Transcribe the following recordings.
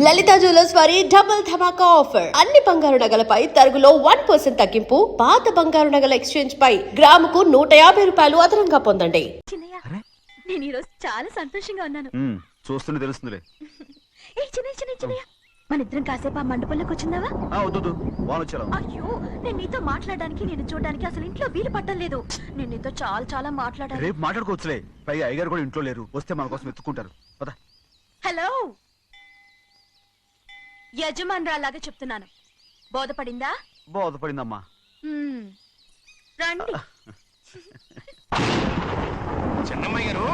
లలిత jewellers వారి double ధమాకా offer. అన్ని బంగారు నగలపై తరుగులో 1% తగ్గింపు. పాత బంగారు నగల ఎక్స్చేంజ్ పై గ్రాముకు 150 రూపాయలు అదనంగా పొందండి. నేను ఈ రోజు చాలా సంతోషంగా ఉన్నాను. చూస్తూనే తెలుస్తుందిలే. ఏ చిన్నయ్య మన ఇద్దరం కాసేపు ఆ మండపంలోకి వచ్చిందావా? అయ్యో, నేను నీతో మాట్లాడడానికి నేను చూడడానికి అసలు ఇంట్లో వీలు పట్టలేదు. నేను నీతో చాలా చాలా మాట్లాడాలి. రేపు మాట్లాడుకోవచ్చులే. పైగా అయ్యగారు కూడా ఇంట్లో లేరు. వస్తే మన కోసం ఎత్తుకుంటారు. హలో, యజమానురాలాగా చెప్తున్నాను. బోధపడిందా? బోధపడిందమ్మా. రండి. చెన్నమ్మ గారు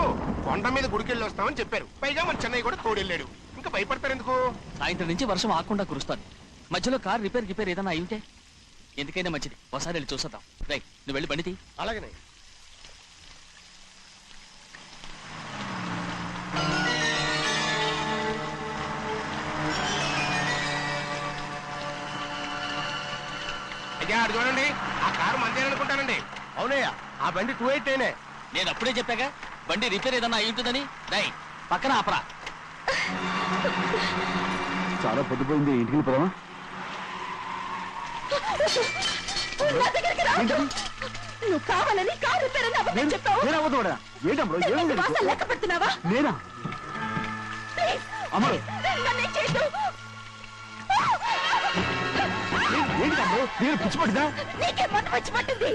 కొండ మీద గుడికెళ్ళి వస్తామని చెప్పారు. పైగా మన చెన్నయ్య కూడా తోడెళ్ళాడు. ఇంకా భయపడతారు ఎందుకు? సాయంత్రం నుంచి వర్షం ఆకుండా కురుస్తాను. మధ్యలో కార్ రిపేర్ ఏదైనా అయింటే ఎందుకైనా మంచిది ఒకసారి వెళ్ళి చూసేద్దాం. రైట్, నువ్వు వెళ్ళి బండి తీ. అలాగనే. అయ్యా, అది చూడండి, ఆ కారు మందేననుకుంటానండి. అవునయ్యా, ఆ బండి 289. నేను అప్పుడే చెప్పాగా బండి రిపేర్ ఏదన్నా అయి ఉంటుందని. రై, పక్కన ఆపరా. చాలా పొద్దుపోయింది. ఇంటికి వెళ్ళిపోదామా? నువ్వు కావాలని కారు రిపేర్ అని అబద్ధం చెప్పావు. లెక్క పెడుతున్నావా? నేనా? అమ్మడు ఏంటి తమ్ముడు? నేను పిచ్చి పట్టిదా? నీకే మంట వచ్చి పట్టింది.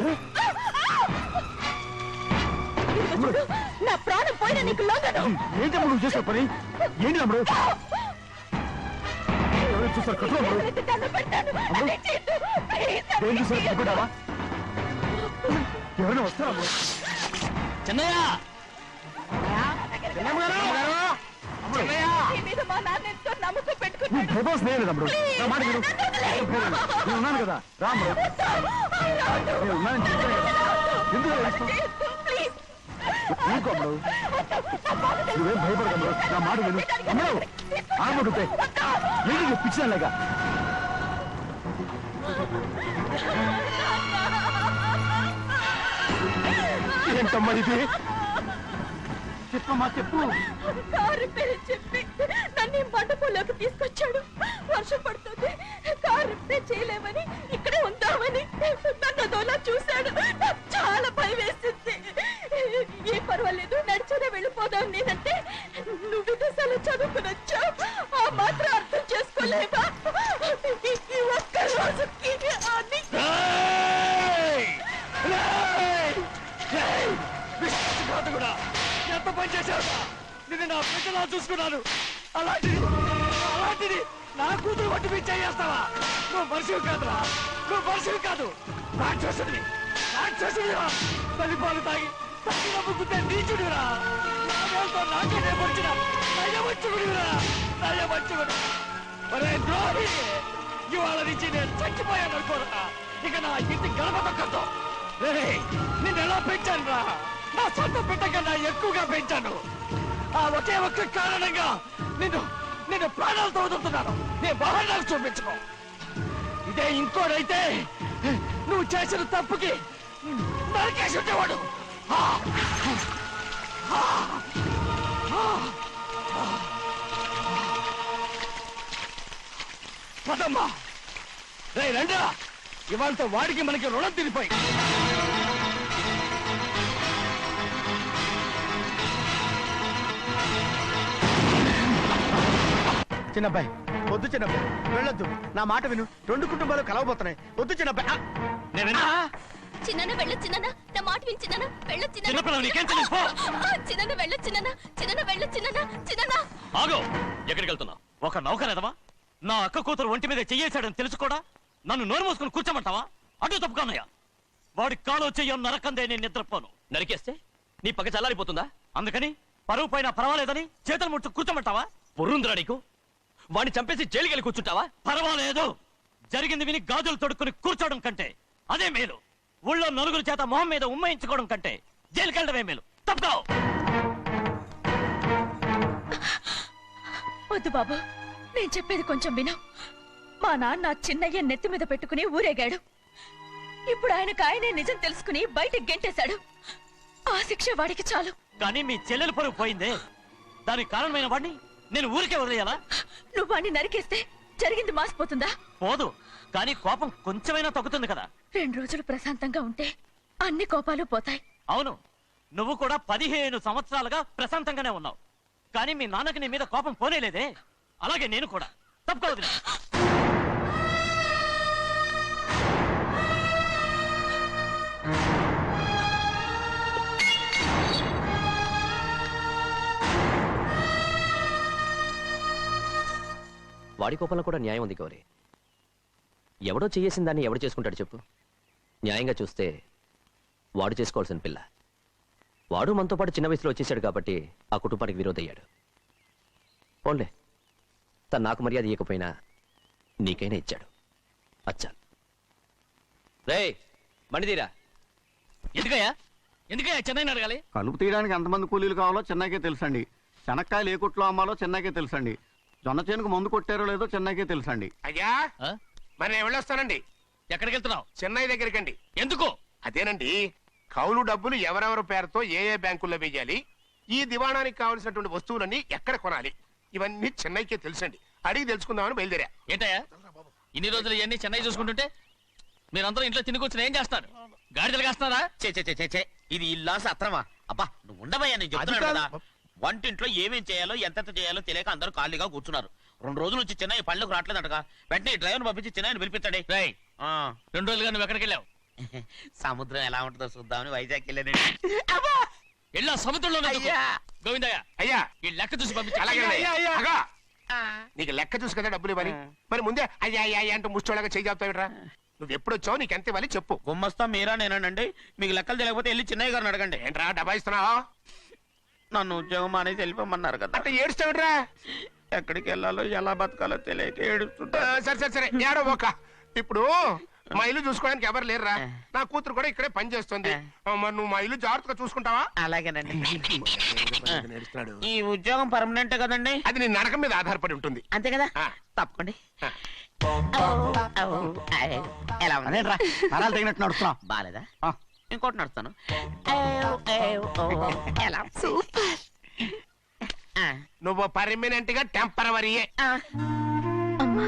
నా ప్రాణం పోయినా నీకు లొంగను. ఏంటి తమ్ముడు నువ్వు చేసే పని? ఏంటి తమ్ముడు? ఎవరైనా చూస్తారు కట్టు తమ్ముడు. ఏం చూసారు? భయపడ్డావా? ఎవరైనా వస్తారా? చెన్నయ్య, ఉన్నాను కదా, రాముడు. నేను ఉన్నానని చెప్పాను కదా. ఎందుకు ఊరుకోమ్ముడు, నువ్వేం భయపడకమ్ముడు. నా మాట విను. అమ్మడు ఆడబడుతే ఏంటి పిచ్చిదాలేక? ఏంటమ్మా ఇది? చెప్పమ్మా, చెప్పు. కారు రిపేర్ చెప్పి నన్ను మండపంలోకి తీసుకొచ్చాడు. వర్షం పడుతుంది, కారు రిపేర్ చేయలేమని ఇక్కడే ఉందామని నన్ను అదోలా చూశాడు. నాకు చాలా భయం వేసింది. ఏం పర్వాలేదు, నడిచేదే వెళ్ళిపోదాం నేనంటే, నువ్వు విదేశాలు చదువుకుని వచ్చావు, ఆ మాత్రం అర్థం చేసుకోలేవా? ఈ ఒక్క రోజుకి అని ఎంత పని చేశావు? నిన్ను నా బిడ్డలా చూసుకున్నాను. అలాంటిది నా కూతురు పట్టి మీరు చేస్తావా? నువ్వు మనిషివి కాదురా, నువ్వు మనిషివి కాదు. రాక్షసుడివి, తల్లిపాలు తాగి నమ్ముకుంటే నీచుడిరా. నాకే వచ్చిన నయమంచుకుడు. ఒరే ద్రోహి, ఇవాళ నుంచి నేను చచ్చిపోయాను అనుకోరా. ఇక నా ఇంటి గడప తొక్కతో. నిన్ను ఎలా పెంచాను రా? నా సొంత బిడ్డ కన్నా ఎక్కువగా పెంచాను. ఆ ఒకే ఒక్క కారణంగా నిన్ను ప్రాణాలతో వదులుతున్నాను. నేను బహారాలు చూపించుకో. ఇదే ఇంకోడైతే నువ్వు చేసిన తప్పుకి నరికేసి ఉండేవాడు. పదమ్మా, రే రండా. ఇవాళతో వాడికి మనకి రుణం తిరిగిపోయి. చిన్నబ్బాయి వద్దు, చిన్నబ్బాయి వెళ్ళొద్దు. నా మాట విను. 2 కుటుంబాలు కలవబోతున్నాయి. వద్దు చిన్నబ్బాయి. చిన్న వెళ్ళ చిన్న, నా మాట విని చిన్న వెళ్ళ చిన్న. ఆగో, ఎక్కడికి వెళ్తున్నావు? ఒక నౌకరేదవా నా అక్క కూతురు ఒంటి మీద చెయ్యేశాడని తెలుసు కూడా నన్ను నోరు మూసుకుని కూర్చోమంటావా? అటు తప్పుకున్నాయా? వాడి కాలో చెయ్యం నరకందే నేను నిద్రపోను. నరికేస్తే నీ పక్క చల్లారిపోతుందా? అందుకని పరువు పైన పర్వాలేదని చేతులు ముట్టు కూర్చోమంటావా? పొర్రుందిరా నీకు? వాడిని చంపేసి జైలుకెళ్ళి కూర్చుంటావా? పర్వాలేదు, జరిగింది విని గాజులు తొడుక్కుని కూర్చోవడం కంటే అదే మేలు. ఊళ్ళో నలుగురు చేత మొహం మీద ఉమ్మయించుకోవడం కంటే జైలుకెళ్ళడమే మేలు. తప్పుకో. వద్దు బాబు, నేను చెప్పేది కొంచెం విను. మా నాన్న చిన్నయ్య నెత్తి మీద పెట్టుకుని ఊరేగాడు. ఇప్పుడు ఆయననే నిజం తెలుసుకుని బయటకు గెంటేశాడు. ఆ శిక్ష వాడికి చాలు. కానీ మీ చెల్లెలు పరువు పోయిందే, దానికి కారణమైన వాడిని నేను ఊరికే వదిలేయాలా? నువ్వు వాడిని నరికేస్తే జరిగింది మాసిపోతుందా? పోదు, కానీ కోపం కొంచెమైనా తగ్గుతుంది కదా. 2 రోజులు ప్రశాంతంగా ఉంటే అన్ని కోపాలు పోతాయి. అవును, నువ్వు కూడా 15 సంవత్సరాలుగా ప్రశాంతంగానే ఉన్నావు, కానీ మీ నాన్నకి నీ మీద కోపం పోనేలేదే. అలాగే నేను కూడా. తప్పుకోవద్దు. వాడి కోపంలో కూడా న్యాయం ఉంది గౌరీ. ఎవడో చేయేసిన దాన్ని ఎవడు చేసుకుంటాడు చెప్పు? న్యాయంగా చూస్తే వాడు చేసుకోవాల్సిన పిల్ల. వాడు మనతో పాటు చిన్న వయసులో వచ్చేసాడు కాబట్టి ఆ కుటుంబానికి విరోధయ్యాడు. పోన్లే, తను నాకు మర్యాద ఇవ్వకపోయినా నీకైనా ఇచ్చాడు. అచ్చా రే మణిదీరా. ఎందుకయ్యా చెన్నై అడగాలి? కలుపు తీయడానికి ఎంతమంది కూలీలు కావాలో చెన్నైకే తెలుసండి. శనక్కాయలు ఏ కుట్లో అమ్మాలో చెన్నైకే తెలుసండి. జొన్న చేనుకు మందు కొట్టారో లేదో చెన్నైకే తెలుసండి. అయ్యా మరి నేను వెళ్ళొస్తానండి. ఎక్కడికి వెళ్తున్నావు? చెన్నై దగ్గరికండి. ఎందుకు? అదేనండి, కౌలు డబ్బులు ఎవరెవరి పేరుతో ఏ ఏ బ్యాంకుల్లో వేయాలి, ఈ దివాణానికి కావలసినటువంటి వస్తువులన్నీ ఎక్కడ కొనాలి, ఇవన్నీ చెన్నైకే తెలుసండి. అడిగి తెలుసుకుందామని బయలుదేరా. ఏంటయ్యా ఇన్ని రోజులు ఇవన్నీ చెన్నై చూసుకుంటుంటే మీరందరూ ఇంట్లో తిని కూర్చుని ఏం చేస్తారు? గాడిదలు కాస్తున్నారా? చే ఇది ఇల్లా సత్రమా? అబ్బా నువ్వు ఉండబోయా, నేను చెప్తున్నాను కదా. వంటింట్లో ఏమేం చేయాలో ఎంతెంత చేయాలో తెలియక అందరూ ఖాళీగా కూర్చున్నారు. 2 రోజుల నుంచి చెన్నై పళ్ళకు రావట్లేదంటగా. వెంటనే డ్రైవర్ పంపించి చెన్నైని పిలిపించండి. 2 రోజులుగా నువ్వు ఎక్కడికి వెళ్ళావు? సముద్రం ఎలా ఉంటుందో చూద్దామని వైజాగ్ వెళ్ళానండి. వెళ్ళా సముద్రంలో అయ్యా. గోవిందయ్య, అయ్యా ఈ లెక్క చూసి పంపించు. అలాగే నీకు లెక్క చూసి కదా డబ్బులు ఇవ్వాలి. మరి ముందే అయ్యా అయ్యా అయ్యా అంటూ ముష్టోళ్ళగా చేయి చెప్తావిట్రా. నువ్వు ఎప్పుడు వచ్చావు, నీకు ఎంత ఇవ్వాలి చెప్పు. గుమ్మస్తా మీరా నేనండి. మీకు లెక్కలు తెలియకపోతే వెళ్ళి చెన్నై గారిని అడగండి. ఏంట్రా డబ్బా ఇస్తున్నావా? నన్ను ఉద్యోగం అనేది వెళ్ళిపోమన్నారు కదా. అంటే ఏడుస్తావిట్రా. ఎక్కడికి వెళ్ళాలో ఎలా బతకాలో తెలియక ఏడుస్తుంటా. సరే ఏడో ఒక. ఇప్పుడు మా ఇల్లు చూసుకోవడానికి ఎవరు లేరురా. నా కూతురు కూడా ఇక్కడే పని చేస్తుంది. మరి నువ్వు మా ఇల్లు జాగ్రత్తగా చూసుకుంటావా? అలాగేనండి. నేర్చుకున్నాడు. ఈ ఉద్యోగం పర్మనెంట్ కదండి? అది నీ నరకం మీద ఆధారపడి ఉంటుంది. అంతే కదా. ఆ. తప్పకండి. ఆ. ఎలా ఉంది? అదేంట్రా నరాలు తగినట్టు నడుస్తున్నావు? బాలేదా? ఆ. ఇంకోటి నడుస్తాను. ఎలా? నువ్వు పర్మనెంట్ గా టెంపరవరీయే. అమ్మా,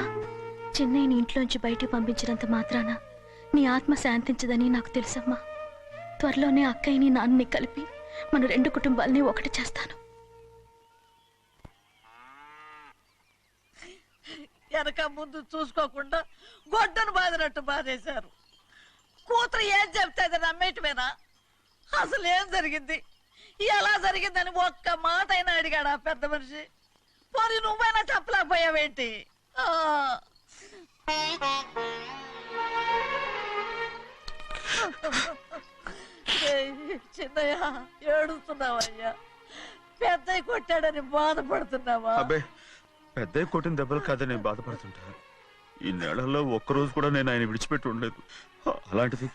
చెన్నైని ఇంట్లోంచి బయటికి పంపించినంత మాత్రాన నీ ఆత్మ శాంతించదని నాకు తెలుసమ్మా. త్వరలోనే అక్కయ్యని నాన్నని కలిపి మన 2 కుటుంబాలని ఒకటి చేస్తాను. వెనక ముందు చూసుకోకుండా గొడ్డను బాదినట్టు బాధేశారు. కూతురు ఏం చెప్తే అది నమ్మేటమేనా? అసలు ఏం జరిగింది, ఎలా జరిగిందని ఒక్క మాట అయినా అడిగాడు ఆ పెద్ద మనిషి. పోనీ నువ్వైనా చెప్పలేకపోయావేంటి? చిన్నయ్య ఏడుస్తున్నావయ్యా? పెద్దయ్య కొట్టాడని బాధపడుతున్నావా? అబ్బే, పెద్ద కొట్టిన దెబ్బలు కాదని నేను బాధపడుతుంటా. ఈ నెలల్లో ఒక్కరోజు కూడా నేను ఆయన విడిచిపెట్టి ఉండలేదు. అలాంటిది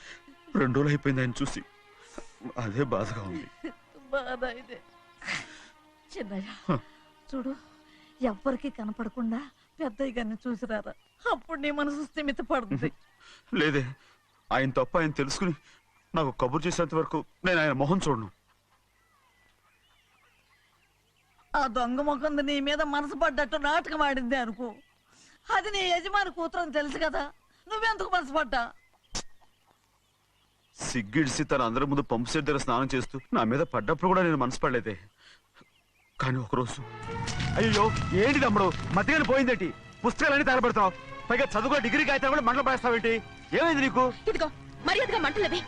2 రోజులు అయిపోయింది ఆయన చూసి. అదే బాధగా ఉంది. బాధ ఇదే. చిన్నయ్య చూడు, ఎవ్వరికి కనపడకుండా పెద్దయ్య గారిని చూసిరారా, అప్పుడు నీ మనసు స్థిమిత పడుతుంది. లేదే, ఆయన తప్ప ఆయన తెలుసుకుని నాకు కబురు చేసేంత వరకు నేను ఆయన మొహం చూడను. ఆ దొంగ ముఖంది నీ మీద మనసు పడ్డట్టు నాటకం ఆడింది అనుకో. అది నీ యజమాని కూతురు అని తెలుసు కదా, నువ్వెందుకు మనసు పడ్డా? సిగ్గిడిసి తన అందరి ముందు పంపు సెట్ దగ్గర స్నానం చేస్తూ నా మీద పడ్డప్పుడు కూడా నేను మనసు పడలేదే. కానీ ఒకరోజు, అయ్యో ఏంటి తమ్ముడు మధ్యగానే పోయిందేంటి? పుస్తకాలన్నీ తగలబెడతావు, పైగా చదువుకో డిగ్రీ కాగితాలు కూడా మంటలు పడేస్తావేంటి? ఏమైంది నీకు? ఇదిగో మర్యాదగా మంటలవి.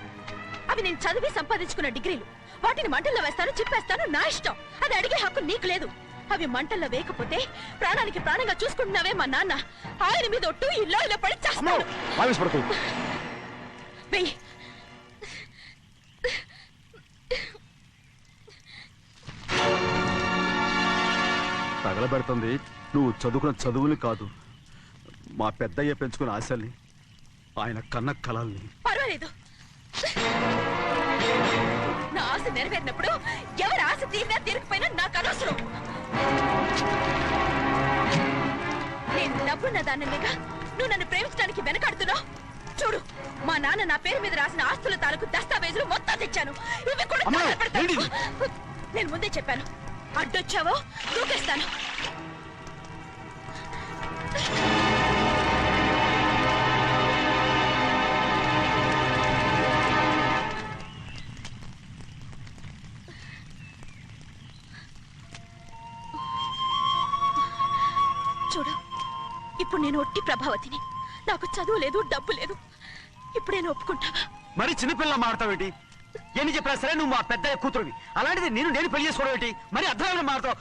అవి నేను చదివి సంపాదించుకున్న డిగ్రీలు. వాటిని మంటల్లో వేస్తాను, చిప్పేస్తాను, నా ఇష్టం. అది అడిగే హక్కు నీకు లేదు. అవి మంటల్లో వేయకపోతే ప్రాణానికి ప్రాణంగా చూసుకుంటున్నావే మా నాన్న, ఆయన మీద ఒట్టు ఇలా ఇలా పడి చేస్తాను. వెయ్యి. తగలబెడుతుంది నువ్వు చదువుకున్న చదువుని కాదు, మా పెద్దయ్య పెంచుకున్న ఆశల్ని, ఆయన కన్న కలల్ని. పర్వాలేదు, నా ఆశ నెరవేరినప్పుడు ఎవరి ఆశ తీరినా తీరకపోయినా నాకు అనవసరం. నేను డబ్బున్న దానిగా నువ్వు నన్ను ప్రేమించడానికి వెనకాడుతున్నావు. చూడు, మా నాన్న నా పేరు మీద రాసిన ఆస్తుల తాలూకు దస్తావేజులు మొత్తం తెచ్చాను. ఇవి కూడా తగలబెడతాను. నేను ముందే చెప్పాను, అడ్డొచ్చావో దూకేస్తాను. చూడు, ఇప్పుడు నేను ఒట్టి ప్రభావతిని. నాకు చదువు లేదు, డబ్బు లేదు. ఇప్పుడైనా ఒప్పుకుంటావా? మరి చిన్నపిల్ల మాడతావేటి? ఎన్ని చెప్పినా సరే నువ్వు మా పెద్ద కూతురువి. అలాంటిది నేను పెళ్లి చేసుకోవడం ఏంటి? మరి అర్థమైన మాడతావు.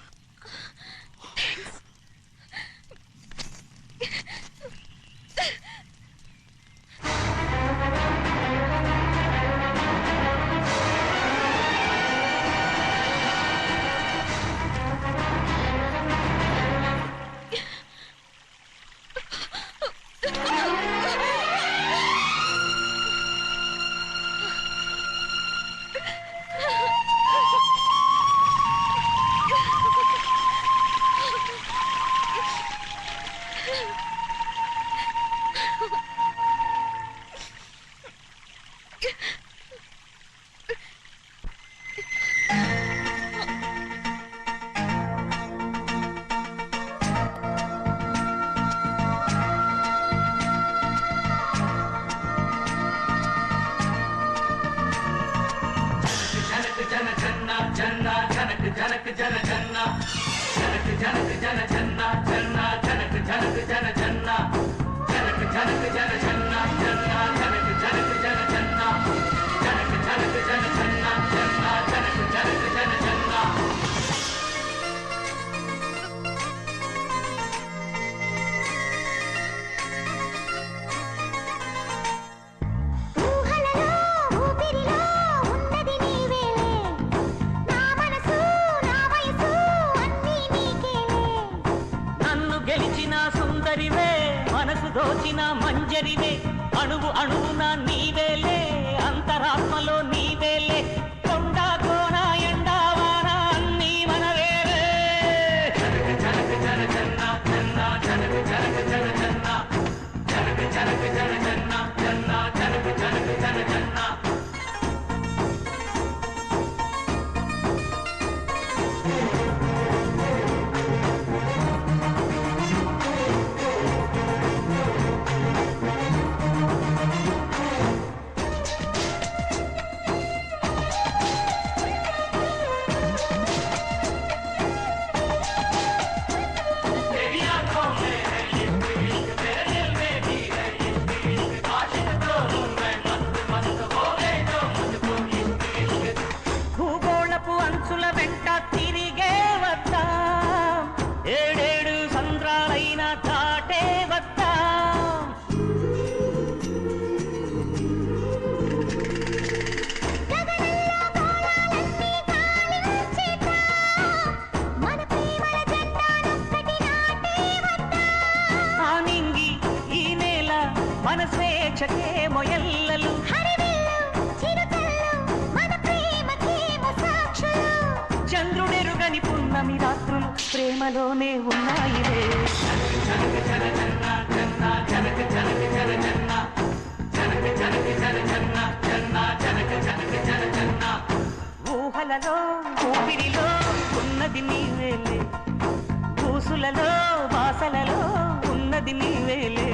దోచిన మంజరివే అణువు అణువున నీవేలే అంతరాత్మలో నీవేలే కొండ కోన ఎండావాన అన్నీ మనవేలే జనక జన జన్న జన్న జనక జనక జన జన్న జనక జనక జన జన్న జన్న జనక జనక జన జన్న మనసేచకే మొయల్లలు చంద్రుడెరుగని పున్నమి రాత్రులు ప్రేమలోనే ఉన్నాయిలే జనక జన జన్న జన్న జనక జనక జన జన్న జనక జనక జన జన్న జన్న జనక జనక జన జన్న ఊహలలో ఊపిరిలో ఉన్నది నీవేలే ఊసులలో వాసలలో ఉన్నది నీవేలే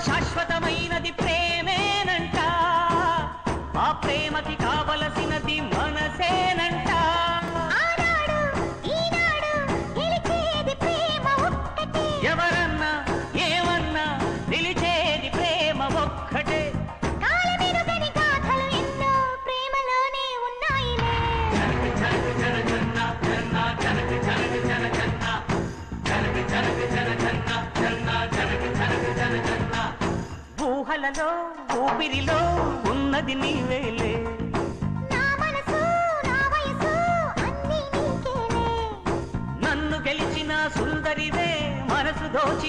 శాశ్వతమైనది ప్రేమేనంట ఆ ప్రేమకి కావలసినది మనసేనంట ఎవరన్నా ఏమన్నా నిలిచేది ప్రేమ ఒక్కటే జనక జనక జన జన్న జన్న జనక జనక జన జన్న జనక జనక జన జన్న జన్న జనక జనక జన జన్న ఊహలలో ఊపిరిలో ఉన్నది నీవేలే నా మనసు నా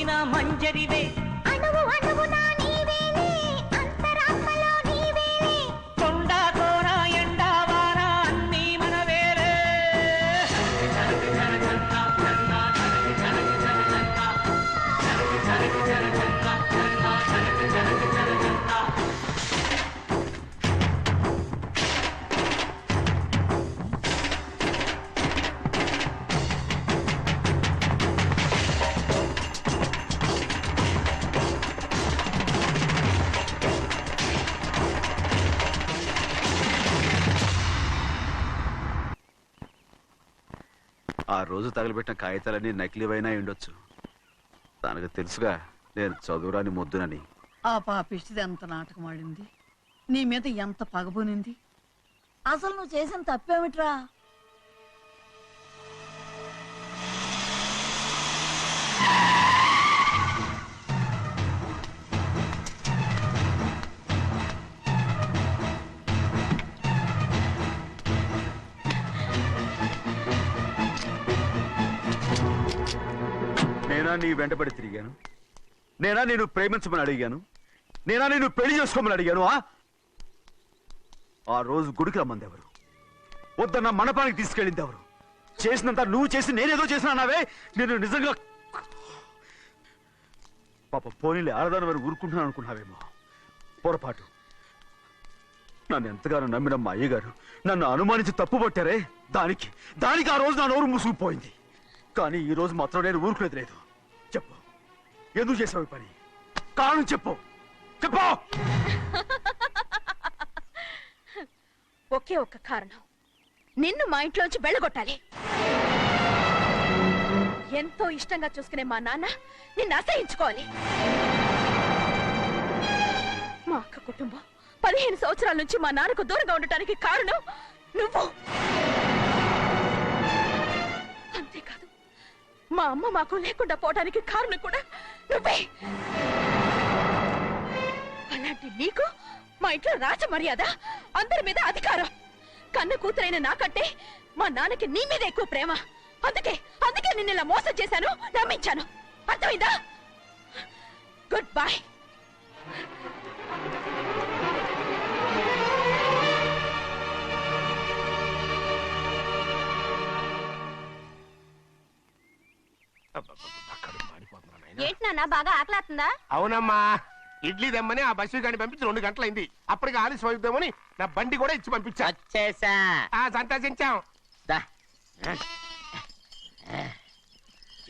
తాకిన మంజరివే అణువు అణువునా నీవేలే అంతరాత్మలో నీవేలే కొండ కోర ఎండ వార అన్నీ మనవేలే ఆ రోజు తగలబెట్టిన కాగితాలన్నీ నకిలీవైనా ఉండొచ్చు. తనకు తెలుసుగా నేను చదువురాని మొద్దునని. ఆ పాపిష్టిది ఎంత నాటకం ఆడింది, నీ మీద ఎంత పగబోనింది. అసలు నువ్వు చేసిన తప్పేమిట్రా? నేనా నీ వెంటబడి తిరిగాను? నేనా నేను ప్రేమించమని అడిగాను? నేనా నేను పెళ్లి చేసుకోమని అడిగాను? ఆ రోజు గుడికి రమ్మంది ఎవరు? వద్దన్న మండపానికి తీసుకెళ్ళింది ఎవరు? చేసినంత నువ్వు చేసి నేనేదో చేసిన అన్నావే. నేను నిజంగా పాప పోనీలే ఆడదాని వారు ఊరుకుంటున్నాను అనుకున్నావేమో. పొరపాటు. నన్ను ఎంతగానో నమ్మిన మా అయ్యగారు నన్ను అనుమానించి తప్పుపట్టారే, దానికి ఆ రోజు నా నోరు మూసుకుపోయింది. కానీ ఈ రోజు మాత్రం నేను ఊరుకునేది లేదు. చెప్పు, ఎందుకు చేసావు ఈ పని? కారణం చెప్పు. చెప్పు. ఒకే ఒక్క కారణం, నిన్ను మా ఇంట్లోంచి వెళ్ళగొట్టాలి. ఎంతో ఇష్టంగా చూసుకునే మా నాన్న నిన్ను అసహించుకోవాలి. మా అక్క కుటుంబం 15 సంవత్సరాల నుంచి మా నాన్నకు దూరంగా ఉండటానికి కారణం నువ్వు. అంతేకాదు, మా అమ్మ మాకు లేకుండా పోవడానికి కారణం కూడా నువ్వే. అలాంటి నీకు మా ఇంట్లో రాజ మర్యాద, అందరి మీద అధికారం. కన్న కూతురైన నాకంటే మా నాన్నకి నీ మీద ఎక్కువ ప్రేమ. అందుకే నిన్ను ఇలా మోసం చేశాను, నమ్మించాను. అర్థమైందా? Good bye. ఏంటి నాన్న బాగా ఆకలాతుందా? అవునమ్మా, ఇడ్లీ దమ్మని ఆ బస్సు గాని పంపించి 2 గంటలైంది. అప్పటికి ఆలస్యం అవుతామని నా బండి కూడా ఇచ్చి పంపించా. వచ్చేసా. సంతోషించాం. దా.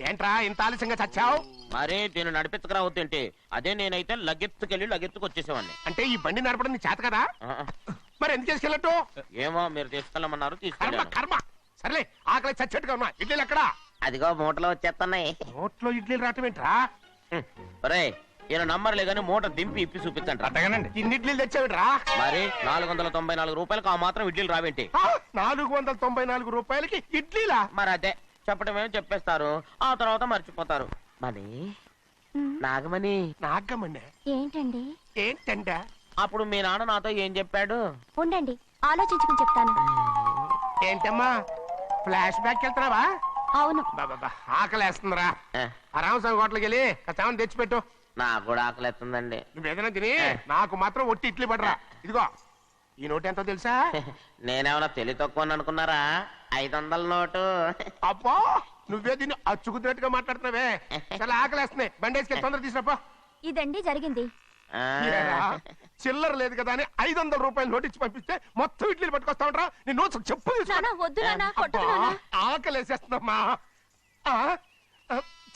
ఏంట్రా ఇంత ఆలస్యంగా చచ్చావు? మరి దీన్ని నడిపెత్తుకురావద్దేంటి? అదే నేనైతే లగెత్తుకెళ్ళి వచ్చేసేవాడిని. అంటే ఈ బండి నడపడం నీ చేత కదా? మరి ఎందుకు చేసుకెళ్ళట్టు? ఏమో మీరు తీసుకెళ్ళమన్నారు, కర్మ తీసుకెళ్ళాను. కర్మ. సర్లే, ఆకలి చచ్చట్టుగా ఉన్నా. ఇడ్లీలు ఎక్కడా? అదిగో మూటలో వచ్చేస్తున్నాయి. నోట్లో ఇడ్లీలు రావటం ఏంట్రా? రే, ఈయన నంబర్లే గానీ మూట దింపి ఇప్పి చూపించండి. అట్టగానండి. ఇన్ని ఇడ్లీలు తెచ్చావిడ్రా? మరి 494 రూపాయలకు ఆ మాత్రం ఇడ్లీలు రావేంటి? 494 రూపాయలకి ఇడ్లీలా? మరి అదే చెప్పడమేమో చెప్పేస్తారు, ఆ తర్వాత మర్చిపోతారు. మనీ నాగమణి. నాగమణి ఏంటండి? ఏంటంట? అప్పుడు మీ నాన్న నాతో ఏం చెప్పాడు? ఉండండి, ఆలోచించుకుని చెప్తాను. ఏంటమ్మా, ఫ్లాష్ బ్యాక్ వెళ్తున్నావా? అవును. బాబా ఆకలేస్తుందిరా. ఆ రామస్వామి హోటల్కి వెళ్ళి కాస్త తెచ్చిపెట్టు. నాకు కూడా ఆకలిస్తుందండి. నువ్వేదైనా తిని నాకు మాత్రం ఒట్టి ఇడ్లీ పడరా. ఇదిగో, ఈ నోటు ఎంతో తెలుసా? నేనేమన్నా తెలివి తక్కువ అనుకున్నారా? 500 నోటు. అబ్బా, నువ్వే దీన్ని అచ్చుకుతున్నట్టుగా మాట్లాడుతున్నావే. చాలా ఆకలేస్తున్నాయి. బండేసుకెళ్ళి తొందర తీసినప్పా. ఇదండి జరిగింది. చిల్లర లేదు కదా అని 500 రూపాయలు నోటు ఇచ్చి పంపిస్తే మొత్తం ఇడ్లీలు పట్టుకొస్తా ఉంటా. నీ నోట్స్ చెప్పు. వద్దు నాన్న, కొట్టకు నాన్న. ఆకలేసేస్తుందమ్మా.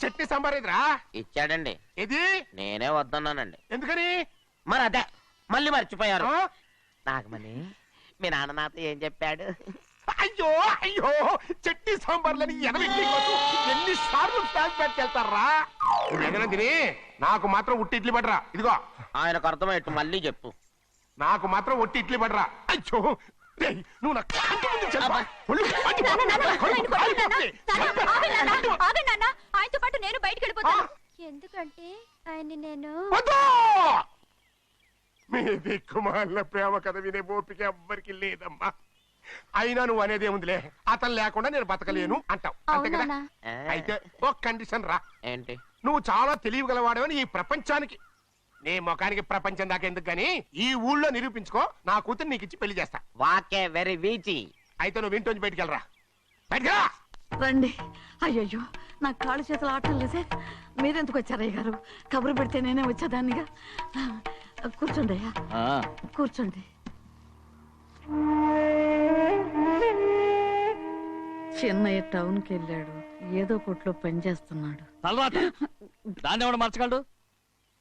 చట్నీ సాంబార్ ఇదిరా? ఇచ్చాడండి. ఇది నేనే వద్దన్నానండి. ఎందుకని? మరి అదే మళ్ళీ మర్చిపోయారు. నాగమణి, మీ నాన్న నాతో ఏం చెప్పాడు? అయ్యో అయ్యో, చట్నీ సాంబార్లని ఎన్నిసార్లు ఫ్లాష్ బ్యాక్ వెళ్తారా? ఏదైనా తిని నాకు మాత్రం ఉట్టి ఇడ్లీ పడరా. ఇదిగో, ఆయనకు అర్థమయ్యట్టు మళ్ళీ చెప్పు. నాకు మాత్రం ఒట్టి ఇడ్లీ పడరా. అయ్యో, నువ్వు నా కంటి ముందు చెప్పా. ఆయనతో పాటు నేను బయటికి వెళ్ళిపోతాను. ఎందుకంటే ఆయన నేను మీ దిక్కుమాల ప్రేమ కథ వినే ఓపిక ఎవ్వరికి లేదమ్మా. అయినా నువ్వు అనేది ఏముందిలే, అతను లేకుండా నేను బతకలేను అంటావు, అంతే కదా? అయితే ఒక కండిషన్ రా. ఏంటి? నువ్వు చాలా తెలియగలవాడవని ఈ ప్రపంచానికి, నీ ముఖానికి ప్రపంచం దాకా ఎందుకు గానీ ఈ ఊళ్ళో నిరూపించుకో. నా కూతురు నీకు ఇచ్చి పెళ్లి చేస్తా. వాకే వెరీ వీచి. అయితే నువ్వు ఇంటి నుంచి బయటికి వెళ్ళరా. బయటికి రా. రండి. అయ్యయ్యో నా కాళ్ళు చేతులు ఆటలు లేదే. మీరెందుకు వచ్చారయ్య గారు? కబురు పెడితే నేనే వచ్చేదాన్నిగా. కూర్చోండి అయ్యా, కూర్చోండి. చిన్నయ్య టౌన్కి వెళ్ళాడు, ఏదో కొట్లో పని చేస్తున్నాడు. దాన్ని ఎవడు మార్చగలడు?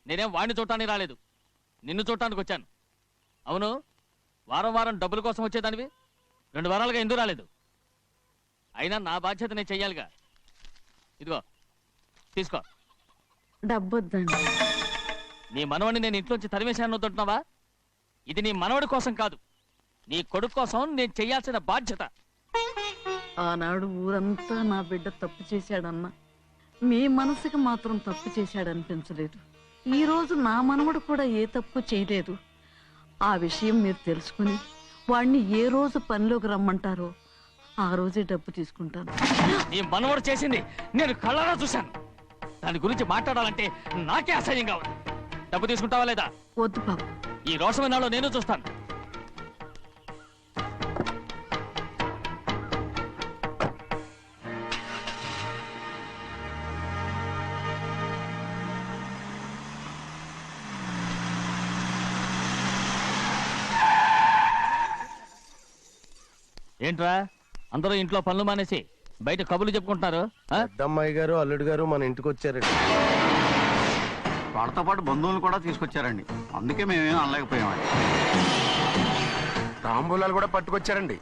నేనేం వాడిని చూడటానికి రాలేదు, నిన్ను చూడటానికి వచ్చాను. అవును, వారం వారం డబ్బుల కోసం వచ్చేదానివి 2 వారాలుగా ఎందుకు రాలేదు? అయినా నా బాధ్యత నేను చెయ్యాలిగా. ఇదిగో తీసుకో. డబ్బొద్దండి. నీ మనవడిని నేను ఇంట్లోంచి తరిమేశాను వద్దంటున్నావా? ఇది నీ మనవడి కోసం కాదు, నీ కొడుకు కోసం నేను చెయ్యాల్సిన బాధ్యత. ఆనాడు ఊరంతా నా బిడ్డ తప్పు చేశాడన్నా, మీ మనసుకి మాత్రం తప్పు చేశాడనిపించలేదు. ఈ రోజు నా మనవడు కూడా ఏ తప్పు చేయలేదు. ఆ విషయం మీరు తెలుసుకుని వాడిని ఏ రోజు పనిలోకి రమ్మంటారో ఆ రోజే డబ్బు తీసుకుంటాను. నీ మనవడు చేసింది నేను కళ్ళారా చూశాను. దాని గురించి మాట్లాడాలంటే నాకే అసహ్యంగా ఉంది. డబ్బు తీసుకుంటావా లేదా? వద్దు బాబు. ఈ రోషమైన నాలో నేను చూస్తాను. ఏంట్రా అందరూ ఇంట్లో పనులు మానేసి బయట కబుర్లు చెప్పుకుంటున్నారు? పెద్దమ్మాయి గారు అల్లుడు గారు మన ఇంటికి వచ్చారండి. వాళ్ళతో పాటు బంధువులు కూడా తీసుకొచ్చారండి, అందుకే మేమేం అనలేకపోయామండి. తాంబూలాలు కూడా పట్టుకొచ్చారండి.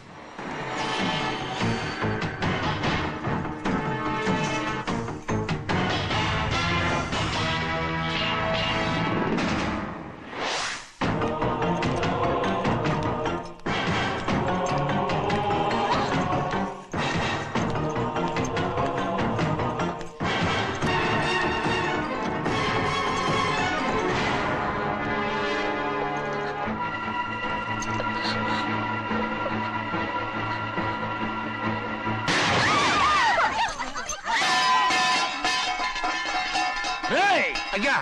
అయ్యా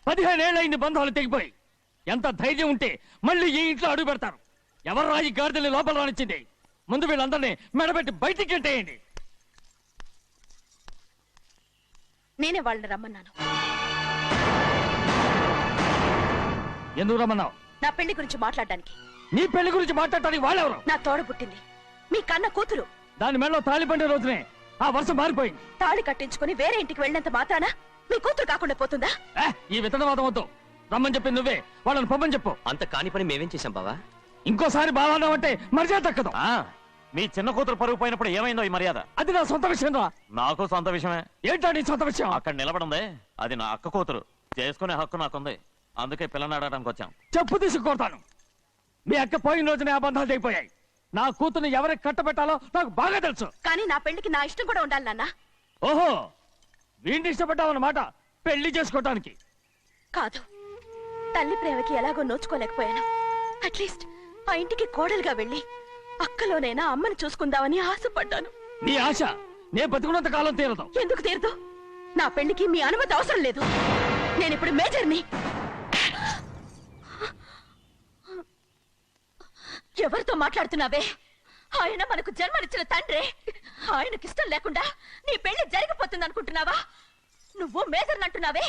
15 ఏళ్ళైంది బంధాలు తెగిపోయి. ఎంత ధైర్యం ఉంటే మళ్ళీ ఈ ఇంట్లో అడుగు పెడతారు? ఎవరు రాయి గాడిదల్ని లోపల రానిచ్చింది? ముందు వీళ్ళందరినీ మెడబెట్టి బయటికి గెంటేయండి. నేనే వాళ్ళని రమ్మన్నాను. ఎందుకు రమ్మన్నావు? నా పెళ్లి గురించి మాట్లాడడానికి. నీ పెళ్లి గురించి మాట్లాడటానికి వాళ్ళెవరు? నా తోడ పుట్టింది, మీ కన్న కూతురు. దాని మెడలో తాళి పండే రోజునే ఆ వర్షం మారిపోయింది. తాళి కట్టించుకుని వేరే ఇంటికి వెళ్ళినంత మాత్రాన మీ కూతురు కాకుండా పోతుందా? ఈ విత్తనవాదం వద్దు. రమ్మని చెప్పి నువ్వే వాళ్ళని పంపని చెప్పు. అంత కాని పని మేమేం చేశాం బావా? ఇంకోసారి బాగా అంటే మర్యాద తక్కదు. మీ చిన్న కూతురు పరుగు పోయినప్పుడు ఏమైందో ఈ మర్యాద? అది నా సొంత విషయం రా. నాకు సొంత విషయమే. ఏంటో నీ సొంత విషయం? అక్కడ నిలబడింది అది నా అక్క కూతురు, చేసుకునే హక్కు నాకుంది. అందుకే పిల్లని అడగడానికి వచ్చాం. చెప్పు తీసుకొడతాను. మీ అక్క పోయిన రోజునే ఆ బంధాలు తెగిపోయాయి. నా కూతుర్ని ఎవరికి కట్టబెట్టాలో నాకు బాగా తెలుసు. కానీ నా పెళ్లికి నా ఇష్టం కూడా ఉండాలి నాన్న. ఓహో, వీడిని ఇష్టపడ్డావన్నమాట పెళ్లి చేసుకోవటానికి. కాదు, తల్లి ప్రేమకి ఎలాగో నోచుకోలేకపోయాను. అట్లీస్ట్ ఆ ఇంటికి కోడలుగా వెళ్ళి అక్కలోనైనా అమ్మని చూసుకుందామని ఆశపడ్డాను. నీ ఆశ నే బతుకున్నంత కాలం తీరదు. ఎందుకు తీరదు? నా పెళ్లికి మీ అనుమతి అవసరం లేదు. నేను ఇప్పుడు మేజర్ని. ఎవరితో మాట్లాడుతున్నావే? ఆయన మనకు జన్మనిచ్చిన తండ్రి. ఆయనకిష్టం లేకుండా నీ పెళ్లి జరిగిపోతుంది అనుకుంటున్నావా? నువ్వు మేజర్ని అంటున్నావే.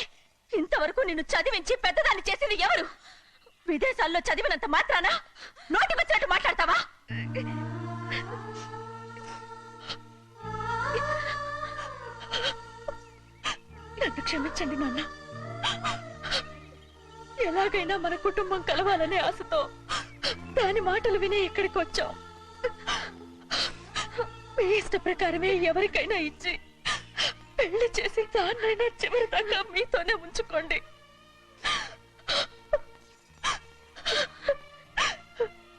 ఇంతవరకు నిన్ను చదివించి పెద్దదాన్ని చేసింది ఎవరు? విదేశాల్లో చదివినంత మాత్రాన నోటికొచ్చినట్టు మాట్లాడతావా? నన్ను క్షమించండి నాన్న. ఎలాగైనా మన కుటుంబం కలవాలనే ఆశతో దాని మాటలు వినే ఇక్కడికి వచ్చాం. మీ ఇష్ట ప్రకారమే ఎవరికైనా ఇచ్చి పెళ్లి చేసి దాన్నైనా చివరి దాకా మీతోనే ఉంచుకోండి.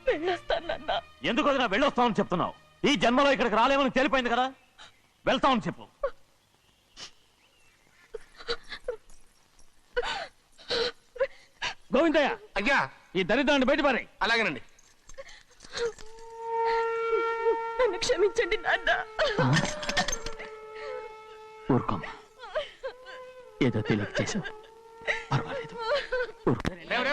వెళ్ళొస్తానన్నా. ఎందుకు వదినా వెళ్ళొస్తామని చెప్తున్నావు? ఈ జన్మలో ఇక్కడికి రాలేమని తెలిపోయింది కదా, వెళ్తామని చెప్పు. గోవిందయ్య, అయ్యా ఈ దరిద్రాన్ని బయటపడే. అలాగేనండి. నన్ను క్షమించండి నాన్న. ఊరుకోమ్మా, ఏదో తెలియక చేశావు, పర్వాలేదు. Rave rave